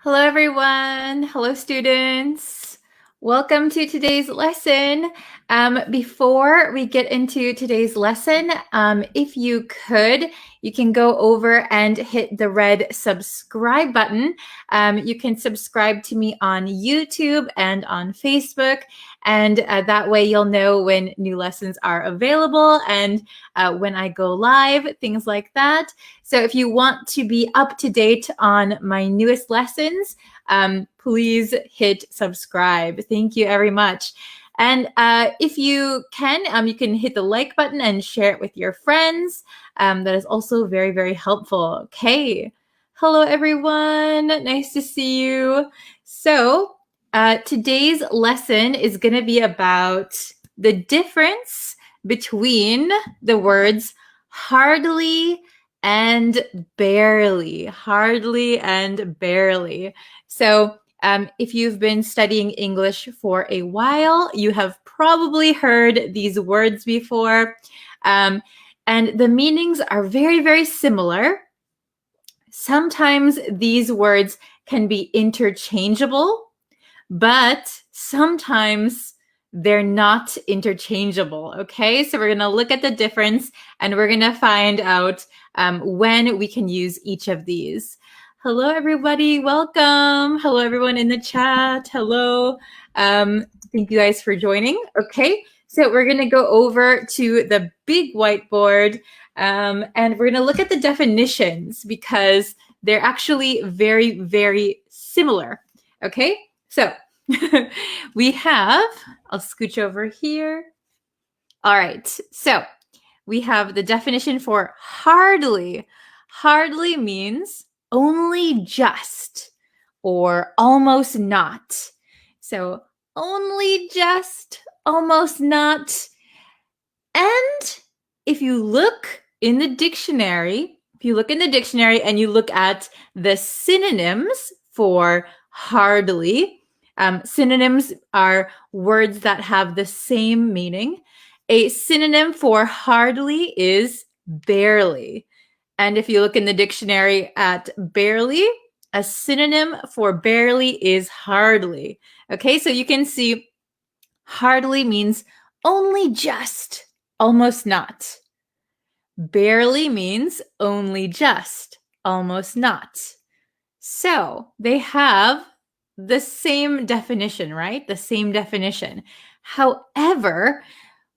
Hello, everyone. Hello, students. Welcome to today's lesson. Before we get into today's lesson, if you could, you can go over and hit the red subscribe button. You can subscribe to me on YouTube and on Facebook, and that way you'll know when new lessons are available and when I go live, things like that. So if you want to be up to date on my newest lessons, please hit subscribe. Thank you very much. And if you can hit the like button and share it with your friends. That is also very, very helpful. Okay. Hello, everyone. Nice to see you. So today's lesson is going to be about the difference between the words hardly and barely, hardly and barely. So if you've been studying English for a while, you have probably heard these words before. And the meanings are very, very similar. Sometimes these words can be interchangeable, but sometimes they're not interchangeable, okay? So we're going to look at the difference and we're going to find out when we can use each of these. Hello, everybody. Welcome. Hello, everyone in the chat. Hello. Thank you guys for joining. Okay, so we're going to go over to the big whiteboard and we're going to look at the definitions because they're actually very, very similar. Okay, so we have, I'll scooch over here. All right, so we have the definition for hardly. Hardly means only just or almost not. So only just, almost not. And if you look in the dictionary, and you look at the synonyms for hardly, synonyms are words that have the same meaning. A synonym for hardly is barely. And if you look in the dictionary at barely, a synonym for barely is hardly. Okay, so you can see hardly means only just, almost not. Barely means only just, almost not. So they have the same definition, right? The same definition. However,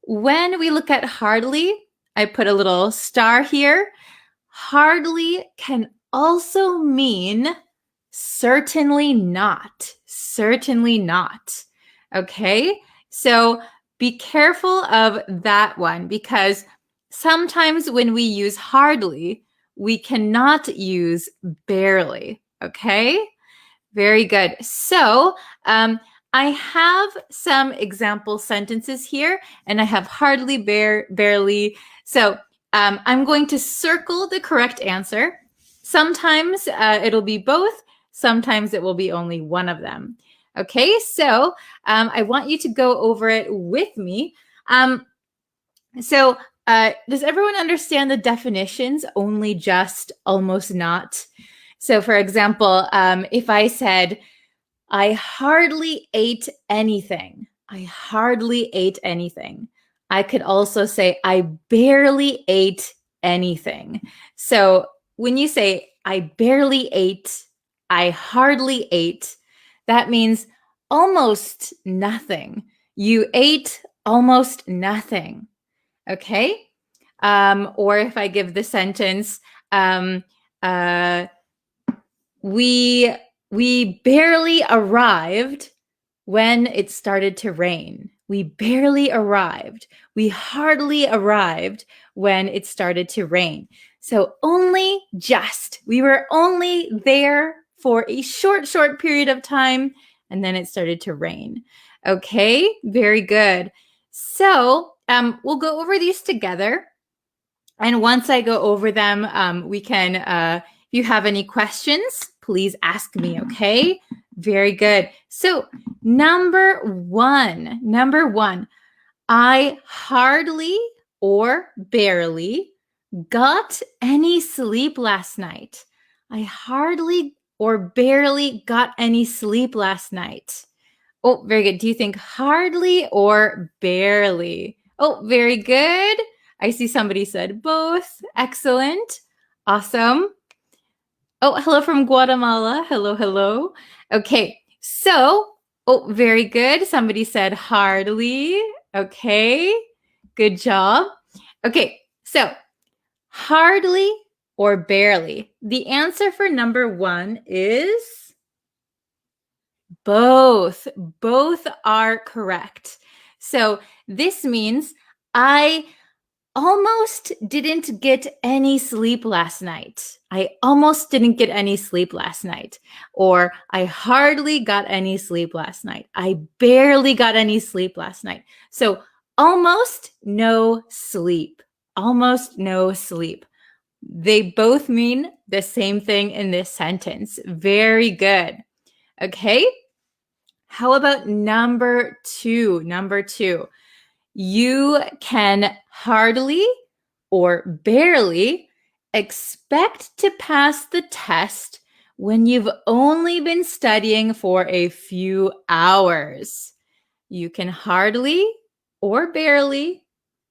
when we look at hardly, I put a little star here. Hardly can also mean certainly not. Certainly not. Okay? So be careful of that one because sometimes when we use hardly, we cannot use barely. Okay? Very good. So I have some example sentences here, and I have hardly, barely. So I'm going to circle the correct answer. Sometimes it'll be both. Sometimes it will be only one of them. Okay, so I want you to go over it with me. So does everyone understand the definitions? Only, just, almost not. So for example, if I said, I hardly ate anything. I hardly ate anything. I could also say, I barely ate anything. So when you say, I barely ate, I hardly ate, that means almost nothing. You ate almost nothing. Okay? Or if I give the sentence, we barely arrived when it started to rain. We barely arrived. We hardly arrived when it started to rain. So only just. We were only there for a short period of time, and then it started to rain. Okay, very good. So we'll go over these together. And once I go over them, we can, if you have any questions, please ask me, okay? Very good. So number one, I hardly or barely got any sleep last night. I hardly or barely got any sleep last night? Oh, very good. Do you think hardly or barely? Oh, very good. I see somebody said both. Excellent. Awesome. Oh, hello from Guatemala. Hello, hello. Okay, so, oh, very good. Somebody said hardly. Okay, good job. Okay, so hardly or barely. The answer for number 1 is both. Both are correct. So this means I almost didn't get any sleep last night. I almost didn't get any sleep last night. Or I hardly got any sleep last night. I barely got any sleep last night. So almost no sleep. Almost no sleep. They both mean the same thing in this sentence. Very good. Okay. How about number 2? Number 2. You can hardly or barely expect to pass the test when you've only been studying for a few hours. You can hardly or barely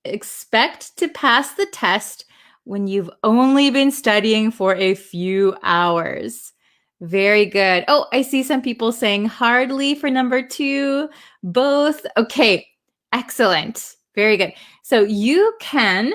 expect to pass the test when you've only been studying for a few hours. Very good. Oh, I see some people saying hardly for number 2. Both. Okay. Excellent. Very good. So you can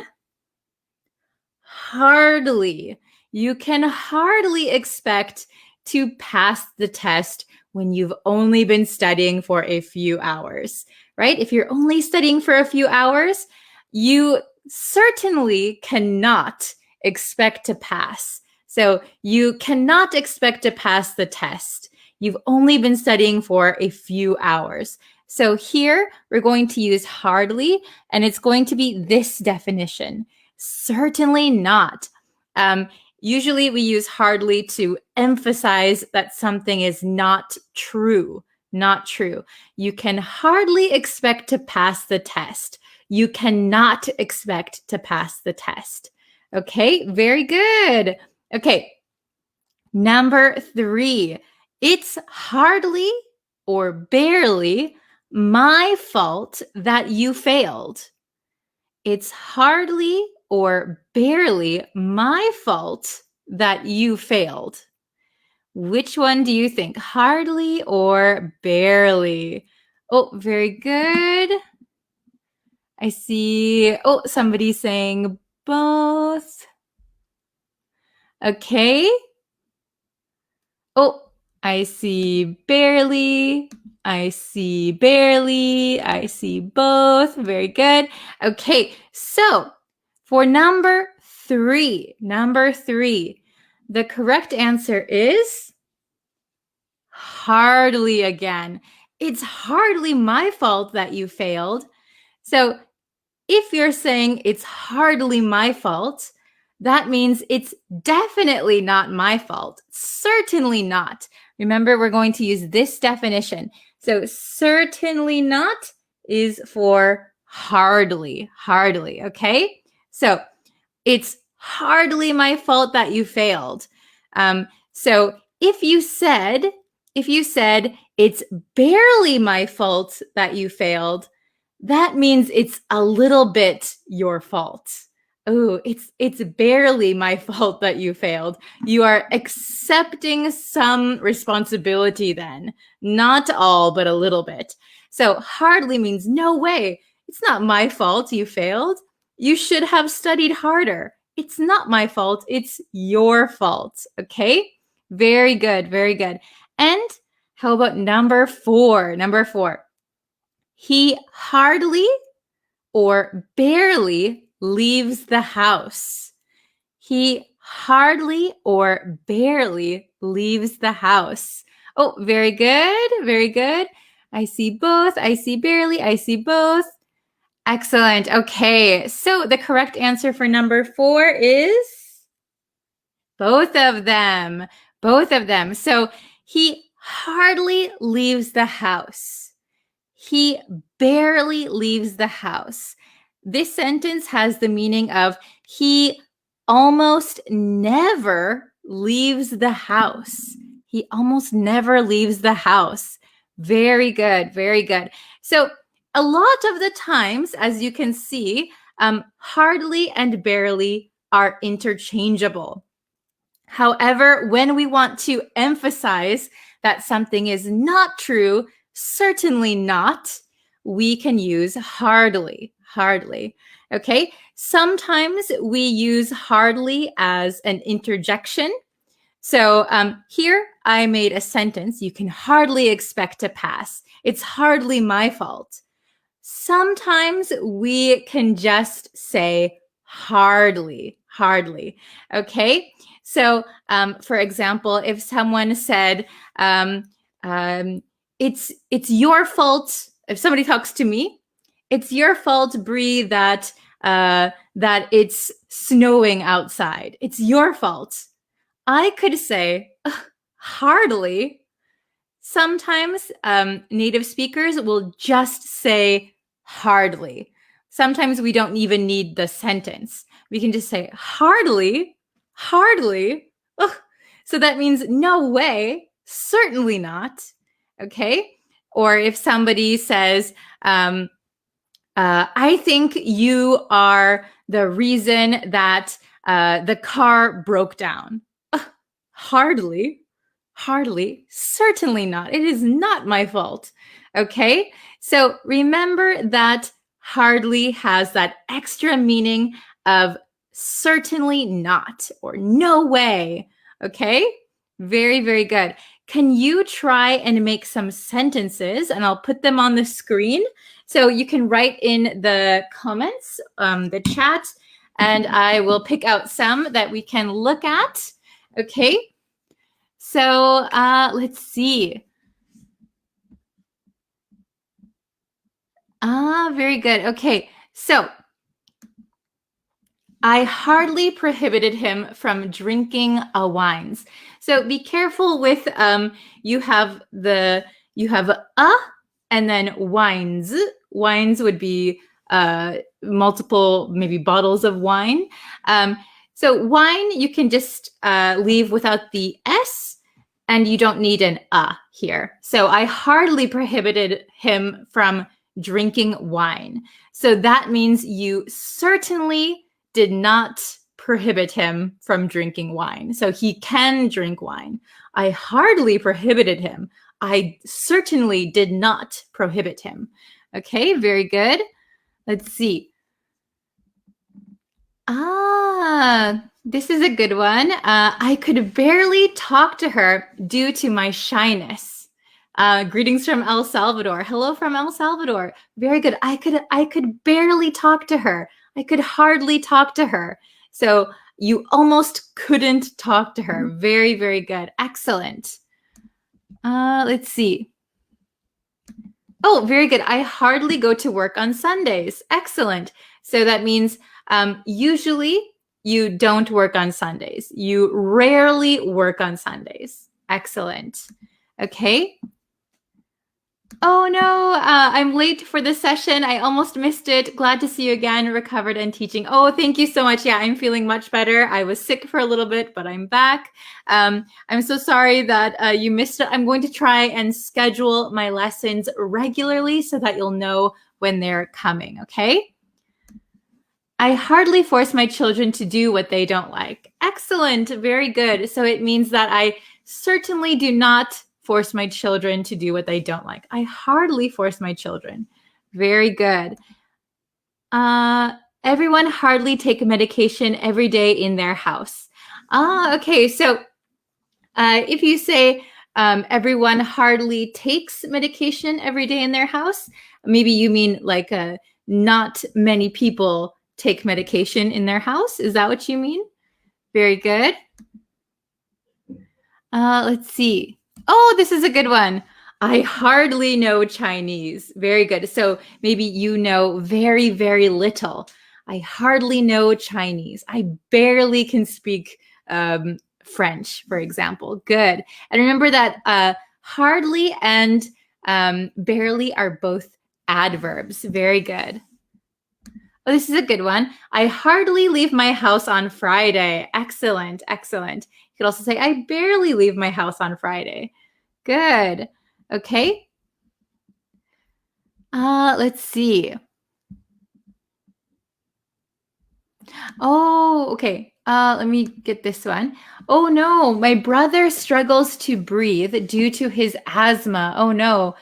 hardly expect to pass the test when you've only been studying for a few hours, right? If you're only studying for a few hours, you certainly cannot expect to pass. So you cannot expect to pass the test. You've only been studying for a few hours. So here we're going to use hardly, and it's going to be this definition. Certainly not. Usually we use hardly to emphasize that something is not true. Not true. You can hardly expect to pass the test. You cannot expect to pass the test. Okay, very good. Okay, number 3. It's hardly or barely my fault that you failed. It's hardly or barely my fault that you failed. Which one do you think? Hardly or barely? Oh, very good. I see, oh, somebody saying both. Okay. Oh, I see barely. I see barely. I see both. Very good. Okay, so for number 3, the correct answer is hardly again. It's hardly my fault that you failed. So if you're saying it's hardly my fault, that means it's definitely not my fault. Certainly not. Remember, we're going to use this definition. So certainly not is for hardly, okay? So it's hardly my fault that you failed. So if you said it's barely my fault that you failed, that means it's a little bit your fault. Oh, it's barely my fault that you failed. You are accepting some responsibility then. Not all, but a little bit. So hardly means no way. It's not my fault you failed. You should have studied harder. It's not my fault. It's your fault. Okay? Very good. Very good. And how about number 4? Number 4. He hardly or barely leaves the house. He hardly or barely leaves the house. Oh, very good. Very good. I see both. I see barely. I see both. Excellent. Okay. So the correct answer for number 4 is both of them. Both of them. So he hardly leaves the house. He barely leaves the house. This sentence has the meaning of he almost never leaves the house. He almost never leaves the house. Very good, very good. So a lot of the times, as you can see, hardly and barely are interchangeable. However, when we want to emphasize that something is not true, certainly not, we can use hardly, hardly. Okay, sometimes we use hardly as an interjection. So here I made a sentence. You can hardly expect to pass. It's hardly my fault. Sometimes we can just say hardly, hardly. Okay. So, for example, if someone said, it's your fault. If somebody talks to me, it's your fault, Bree, that it's snowing outside. It's your fault. I could say hardly. Sometimes native speakers will just say hardly. Sometimes we don't even need the sentence. We can just say hardly, hardly. Ugh. So that means no way, certainly not. Okay. Or if somebody says, I think you are the reason that the car broke down. Hardly, hardly, certainly not. It is not my fault. Okay. So remember that hardly has that extra meaning of certainly not or no way. Okay. Very, very good. Can you try and make some sentences? And I'll put them on the screen. So you can write in the comments, the chat, and I will pick out some that we can look at. Okay. So let's see. Very good. Okay. So I hardly prohibited him from drinking wines. So be careful with you have and then wines. Wines would be multiple maybe bottles of wine. So wine you can just leave without the S, and you don't need an here. So I hardly prohibited him from drinking wine. So that means you certainly did not prohibit him from drinking wine. So he can drink wine. I hardly prohibited him. I certainly did not prohibit him. Okay, very good. Let's see. This is a good one. I could barely talk to her due to my shyness. Greetings from El Salvador. Hello from El Salvador. Very good. I could barely talk to her. I could hardly talk to her. So you almost couldn't talk to her. Very, very good. Excellent. Let's see. Oh, very good. I hardly go to work on Sundays. Excellent. So that means usually you don't work on Sundays. You rarely work on Sundays. Excellent. Okay. Oh no, I'm late for the session. I almost missed it. Glad to see you again, recovered and teaching. Oh, thank you so much. Yeah, I'm feeling much better. I was sick for a little bit, but I'm back. I'm so sorry that you missed it. I'm going to try and schedule my lessons regularly so that you'll know when they're coming, okay? I hardly force my children to do what they don't like. Excellent, very good. So it means that I certainly do not force my children to do what they don't like. I hardly force my children. Very good. Everyone hardly take medication every day in their house. Okay. So if you say everyone hardly takes medication every day in their house, maybe you mean like not many people take medication in their house. Is that what you mean? Very good. Let's see. Oh, this is a good one. I hardly know Chinese. Very good. So maybe you know very, very little. I hardly know Chinese. I barely can speak French, for example. Good. And remember that hardly and barely are both adverbs. Very good. Oh, this is a good one. I hardly leave my house on Friday. Excellent, excellent. You could also say, I barely leave my house on Friday. Good. Okay. Let's see. Oh, okay. Let me get this one. Oh no, my brother struggles to breathe due to his asthma. Oh no.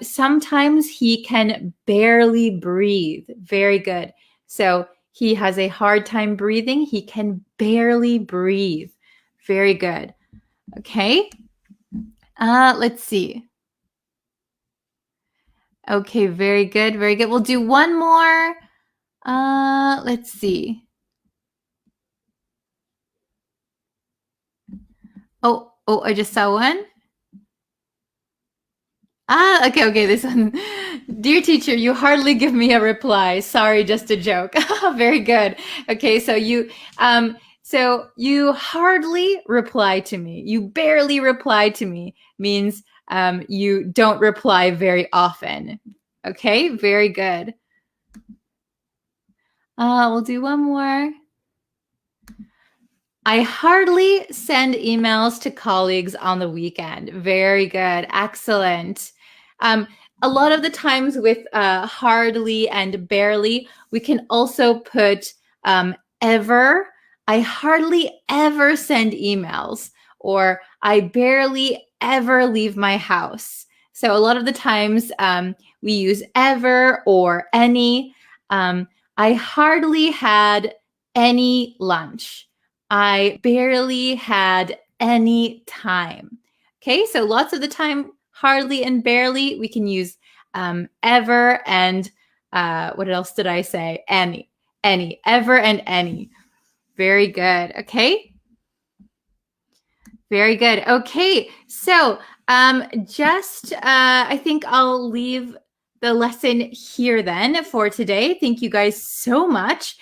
Sometimes he can barely breathe. Very good. So he has a hard time breathing. He can barely breathe. Very good. Okay. Let's see. Okay, very good. Very good. We'll do one more. Let's see. Oh, I just saw one. Okay, this one. Dear teacher, you hardly give me a reply. Sorry, just a joke. Very good. Okay, so you hardly reply to me. You barely reply to me means you don't reply very often. Okay, very good. We'll do one more. I hardly send emails to colleagues on the weekend. Very good. Excellent. A lot of the times with hardly and barely, we can also put ever. I hardly ever send emails, or I barely ever leave my house. So a lot of the times we use ever or any. I hardly had any lunch. I barely had any time. Okay, so lots of the time, hardly and barely, we can use ever and what else did I say? Any, ever and any. Very good. Okay. Very good. Okay, so I think I'll leave the lesson here then for today. Thank you guys so much.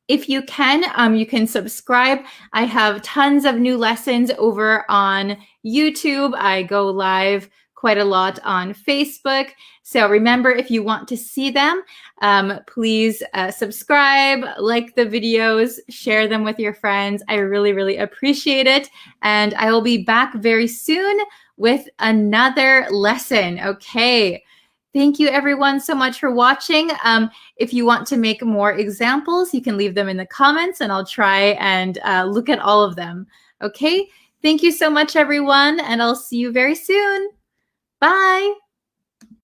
If you can subscribe. I have tons of new lessons over on YouTube. I go live quite a lot on Facebook. So remember, if you want to see them, please subscribe, like the videos, share them with your friends. I really, really appreciate it. And I will be back very soon with another lesson. Okay. Thank you everyone so much for watching. If you want to make more examples, you can leave them in the comments and I'll try and look at all of them. Okay, thank you so much everyone, and I'll see you very soon. Bye.